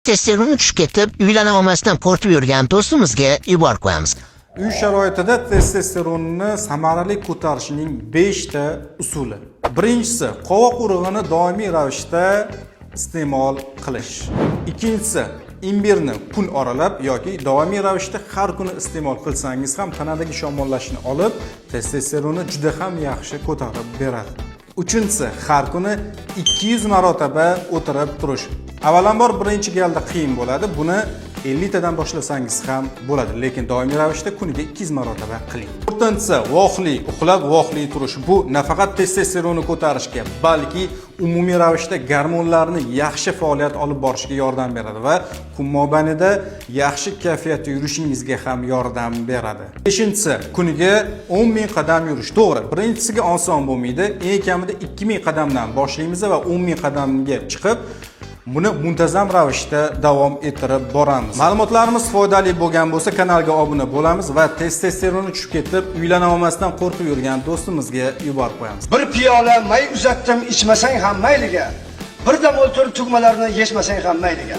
Testosteronni tushib ketib, uylana olmasdan qo'rqib yurgan do'stimizga yuborib qo'yamiz. Uy sharoitida testosteronni samarali ko'tarishning 5 ta usuli. Birinchisi, qovoq urug'ini doimiy ravishda iste'mol qilish. Ikkinchisi, imbirni kun oralab yoki doimiy ravishda har kuni iste'mol qilsangiz ham tanadagi shamollashni olib, testosteronni juda ham yaxshi ko'tarib beradi. Uchinchisi, har kuni 200 marotaba o'tirib turish. Avvalambor birinchi galda qiyin bo'ladi. Buni 50 tadan boshlasangiz ham bo'ladi, lekin doimiy ravishda kuniga 200 marotaba qiling. To'rtinchisi, voqli, uxlab voqli turish. Bu nafaqat testosteronni ko'tarishga, balki umumiy ravishda gormonlarni yaxshi faoliyat olib borishga yordam beradi va kun mobaynida yaxshi kayfiyatda yurishingizga ham yordam beradi. Beshinchisi, kuniga 10 ming qadam yurish. To'g'ri, birinchisiga oson bo'lmaydi. Eng kamida 2000 qadamdan boshlaymiz va 10 ming qadamga chiqib buni muntazam ravishda davom ettirib boramiz. Ma'lumotlarimiz foydali bo'lgan bo'lsa, kanalga obuna bo'lamiz va testosteronni tushib ketib, uylana olmasdan qo'rqib yurgan do'stimizga yuborib qo'yamiz. Bir piyola may uzatdim, ichmasang ham mayliga. Bir dam o'tirib tugmalarni yechmasang ham mayliga.